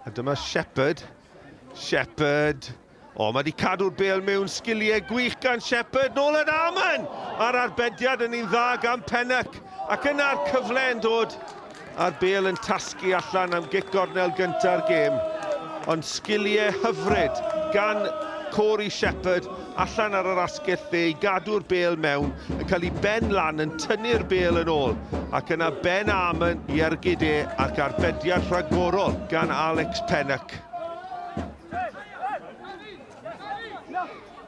A dyma Shepherd. O, mae wedi cadw'r bêl mewn sgiliau gwych gan Shepherd. Nôl yn Aman! A'r arbediad yn un dda gan Pennock. Ac yna'r cyfle yn dod. A'r bêl yn tasgu allan am gic gornel gynta'r gêm. Ond sgiliau hyfryd gan Corey Shepherd allan ar yr asgell dde i gadw'r bêl mewn yn cael ei ben lan yn tynnu'r bêl yn ôl. Ac yna Ben Aman i ergyd ac arbediad rhagorol gan Alex Pennock.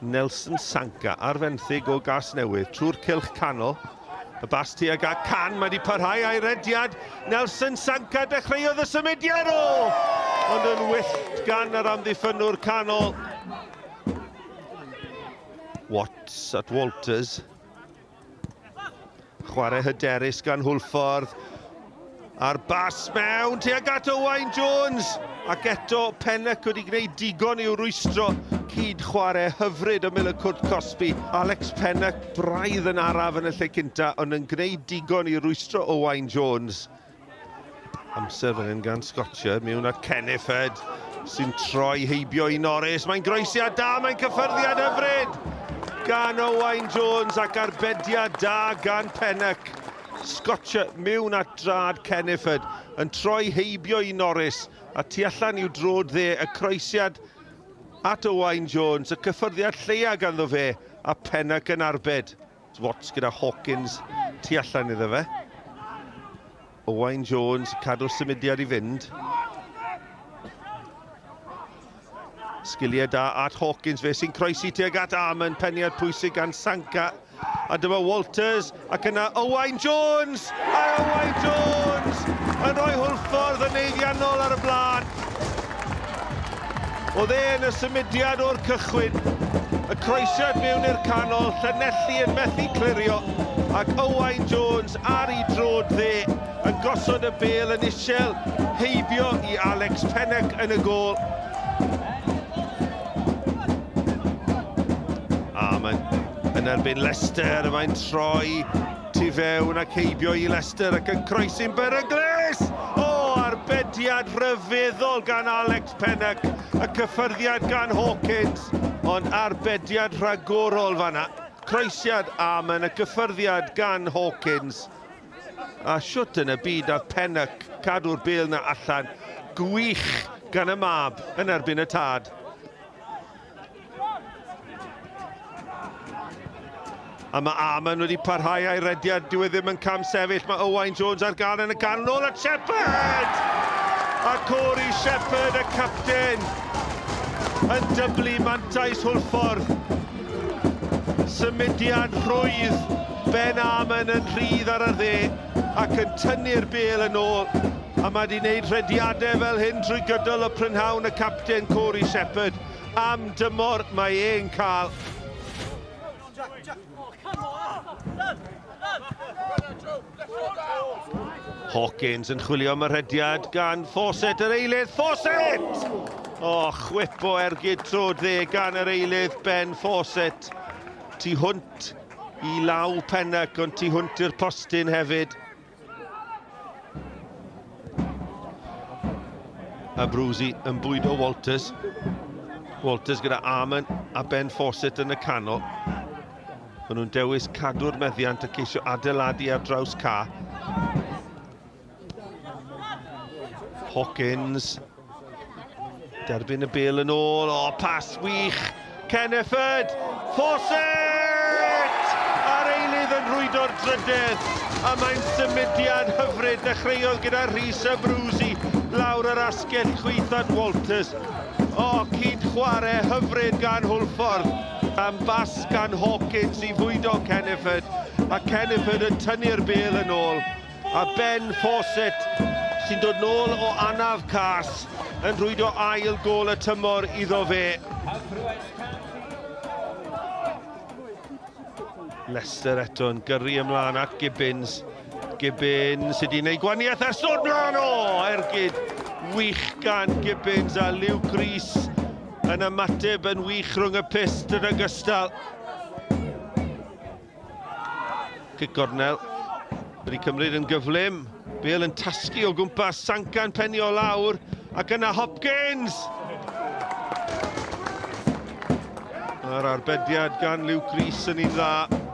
Nelson Sanka ar fenthyg o gas newydd trwy'r cylch canol. Y bas tuag at Can, mae wedi parhau a'i rediad. Nelson Sanka dechreuodd y symudiad o! Ond yn wyllt gan yr amddiffynwr canol. Watts at Walters. Chwarae hyderus gan Hwlffordd. A'r bas mewn tuag at Owain Jones. Ac eto Pennock wedi gwneud digon i'w rwystro. Cyd chwarae hyfryd y Miller Cwrt Cosby. Alex Pennock braidd yn araf yn y lle cynta, ond yn gwneud digon i rwystro Owain Jones. Amser fan hyn gan Scotia, mewn at Kennethford, sy'n troi heibio i Norris. Mae'n groesiad da, mae'n cyffyrddiad hyfryd gan Owain Jones ac arbediad da gan Pennock. Scotia mewn at drad Kennethford yn troi heibio i Norris. A tu allan i'w drod dde, y croesiad at Owain Jones, y cyffyrddiad lleia ganddo fe, a Pennock yn arbed. Watts gyda Hawkins tu allan iddo fe. Owain Jones cadw'r symudiad i fynd. Sgiliau da at Hawkins fe sy'n croesi tuag at Aman, penniad pwysig gan Sanka. A dyma Walters ac yna Owain Jones! A Owain Jones yn rhoi Hwlffordd yn eiddiannol ar y blaen. Oedd yn y symudiad o'r cychwyn. Y croesiad mewn i'r canol, Llanelli yn methu clirio. Ac Owain Jones ar ei drod dde yn gosod y bêl yn isel, heibio i Alex Pennock yn y gôl. Yn erbyn Leicester, mae'n troi tu fewn ac heibio i Leicester ac yn croesi'n beryglis! O, arbediad rhyfeddol gan Alex Pennock, y cyffyrddiad gan Hawkins, ond arbediad rhagorol fanna. Croesiad Aman, y cyffyrddiad gan Hawkins. A siwt yn y byd a Pennock cadw'r bêl na allan, gwych gan y mab yn erbyn y tad. A mae Aman wedi parhau a'i rediad, dyw e ddim yn cam sefyll. Mae Owain Jones ar gael yn y canol at Shepherd! A Corey Shepherd, y capten, yn dyblu mantais Hwlffordd. Symudiad rhwydd, Ben Aman yn rhydd ar y dde ac yn tynnu'r bêl yn ôl. A mae wedi gwneud rediadau fel hyn drwy gydol y prynhawn y capten Corey Shepherd. Am dymor mae e'n cael. Hawkins yn chwilio am y rhediad gan Fawcett yr eilydd. Fawcett! O, chwip o ergyd trod dde gan yr eilydd Ben Fawcett. Tu hwnt i law Pennock, ond tu hwnt i'r postyn hefyd. A Brucey yn bwydo Walters. Walters gyda Aman a Ben Fawcett yn y canol. Maen nhw'n dewis cadw'r meddiant ac eisiau adeiladu ar draws ca. Hawkins. Derbyn y bêl yn ôl. O, pas wych. Kennethford. Fawcett! A'r eilydd yn rhwydo'r drydedd. A mae'n symudiad hyfryd. Dechreuodd gyda Rhys a Brucey. Lawr yr asgell chwith at Walters. O, cyd chwarae hyfryd gan Hwlffordd. Am bas gan Hawkins i fwydo Kennethford. A Kennethford yn tynnu'r bêl yn ôl. A Ben Fawcett sy'n dod nôl o anaf cas yn rhwydo ail gôl y tymor iddo fe. Leicester eto yn gyrru ymlaen at Gibbons. Gibbons sydd wedi gwneud gwaniaeth ar sôn mlaen o! Ergyd wych gan Gibbons a Luke Rhys yn ymateb yn wych rhwng y pist yn ogystal. Cic gornel wedi cymryd yn gyflym. Bêl yn tasgu o gwmpas, Sanka'n penio lawr. Ac yna Hopkins. A'r arbediad gan Luke Rees yn un dda.